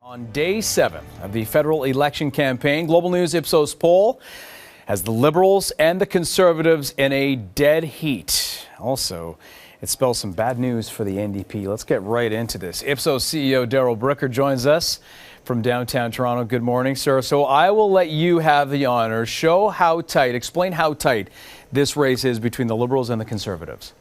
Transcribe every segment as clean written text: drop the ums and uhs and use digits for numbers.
On day 7 of the federal election campaign, Global News Ipsos poll has the Liberals and the Conservatives in a dead heat. Also, it spells some bad news for the NDP. Let's get right into this. Ipsos CEO Darrell Bricker joins us from downtown Toronto. Good morning, sir. So I will let you have the honor. Explain how tight this race is between the Liberals and the Conservatives.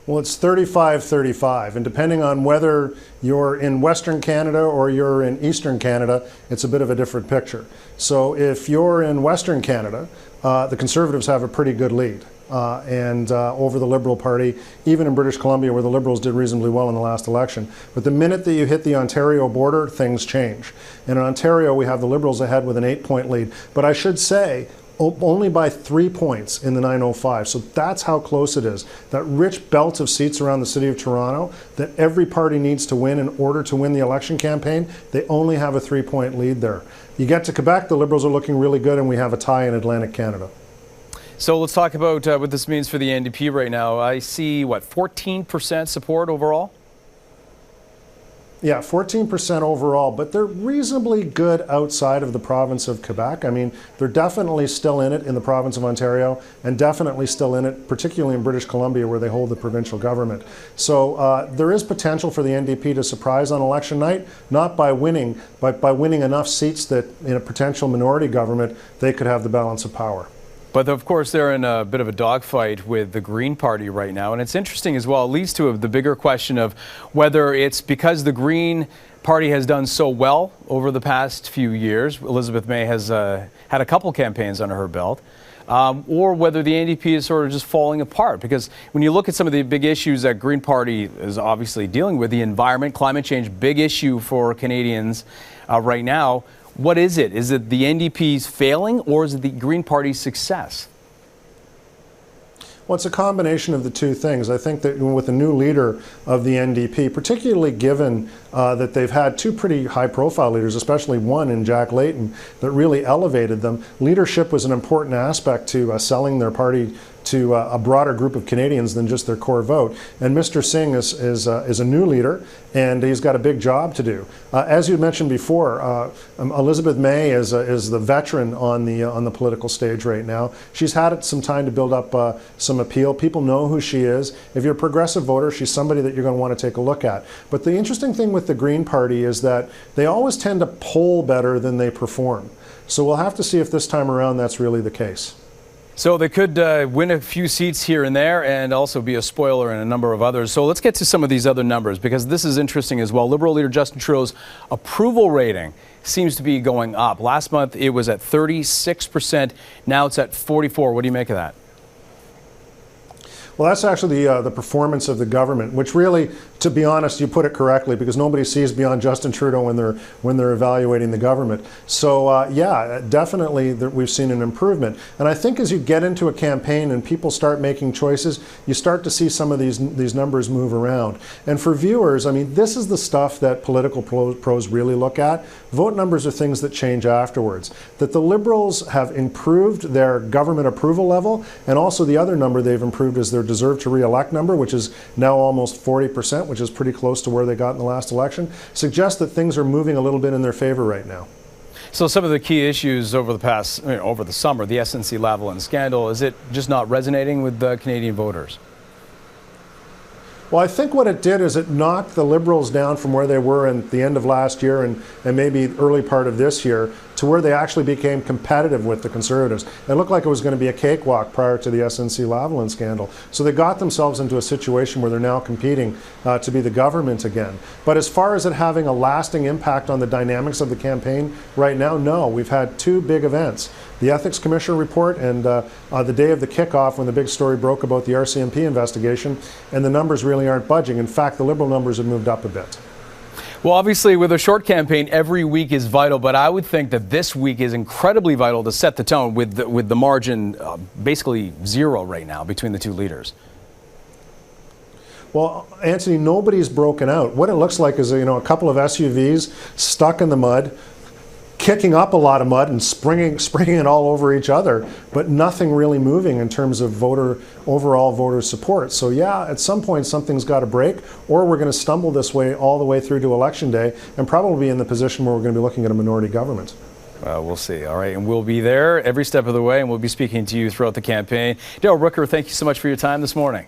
Well, it's 35-35, and depending on whether you're in Western Canada or you're in Eastern Canada, it's a bit of a different picture. So if you're in Western Canada, the Conservatives have a pretty good lead over the Liberal Party, even in British Columbia, where the Liberals did reasonably well in the last election. But the minute that you hit the Ontario border, things change. And in Ontario, we have the Liberals ahead with an 8-point lead. But I should say, only by 3 points in the 905. So that's how close it is. That rich belt of seats around the city of Toronto that every party needs to win in order to win the election campaign, they only have a 3-point lead there. You get to Quebec, the Liberals are looking really good, and we have a tie in Atlantic Canada. So let's talk about what this means for the NDP right now. I see, 14% support overall? Yeah, 14% overall, but they're reasonably good outside of the province of Quebec. I mean, they're definitely still in it in the province of Ontario, and definitely still in it, particularly in British Columbia, where they hold the provincial government. So there is potential for the NDP to surprise on election night, not by winning, but by winning enough seats that in a potential minority government, they could have the balance of power. But of course, they're in a bit of a dogfight with the Green Party right now. And it's interesting as well. It leads to the bigger question of whether it's because the Green Party has done so well over the past few years. Elizabeth May has had a couple campaigns under her belt. Or whether the NDP is sort of just falling apart. Because when you look at some of the big issues that Green Party is obviously dealing with, the environment, climate change, big issue for Canadians right now. What is it? Is it the NDP's failing, or is it the Green Party's success? Well, it's a combination of the two things. I think that with the new leader of the NDP, particularly given that they've had two pretty high-profile leaders, especially one in Jack Layton, that really elevated them, leadership was an important aspect to selling their party to a broader group of Canadians than just their core vote. And Mr. Singh is a new leader, and he's got a big job to do. As you mentioned before, Elizabeth May is the veteran on the political stage right now. She's had some time to build up some appeal. People know who she is. If you're a progressive voter, she's somebody that you're going to want to take a look at. But the interesting thing with the Green Party is that they always tend to poll better than they perform. So we'll have to see if this time around that's really the case. So they could win a few seats here and there and also be a spoiler in a number of others. So let's get to some of these other numbers, because this is interesting as well. Liberal leader Justin Trudeau's approval rating seems to be going up. Last month it was at 36%. Now it's at 44%. What do you make of that? Well, that's actually the performance of the government, which really, to be honest, you put it correctly, because nobody sees beyond Justin Trudeau when they're evaluating the government. So yeah, definitely we've seen an improvement. And I think as you get into a campaign and people start making choices, you start to see some of these numbers move around. And for viewers, I mean, this is the stuff that political pros really look at. Vote numbers are things that change afterwards. That the Liberals have improved their government approval level, and also the other number they've improved is their deserve to re-elect number, which is now almost 40%, which is pretty close to where they got in the last election, suggests that things are moving a little bit in their favor right now. So some of the key issues over the summer, the SNC-Lavalin scandal, is it just not resonating with the Canadian voters? Well, I think what it did is it knocked the Liberals down from where they were at the end of last year and maybe early part of this year to where they actually became competitive with the Conservatives. It looked like it was going to be a cakewalk prior to the SNC-Lavalin scandal. So they got themselves into a situation where they're now competing to be the government again. But as far as it having a lasting impact on the dynamics of the campaign right now, no. We've had two big events. The Ethics Commissioner report and the day of the kickoff when the big story broke about the RCMP investigation, and the numbers really aren't budging. In fact, the Liberal numbers have moved up a bit. Well, obviously, with a short campaign, every week is vital, but I would think that this week is incredibly vital to set the tone with the margin basically zero right now between the two leaders. Well, Anthony, nobody's broken out. What it looks like is a couple of SUVs stuck in the mud, kicking up a lot of mud and springing it all over each other, but nothing really moving in terms of overall voter support. So yeah, at some point something's got to break, or we're going to stumble this way all the way through to Election Day and probably be in the position where we're going to be looking at a minority government. We'll see. All right, and we'll be there every step of the way, and we'll be speaking to you throughout the campaign. Darrell Bricker, thank you so much for your time this morning.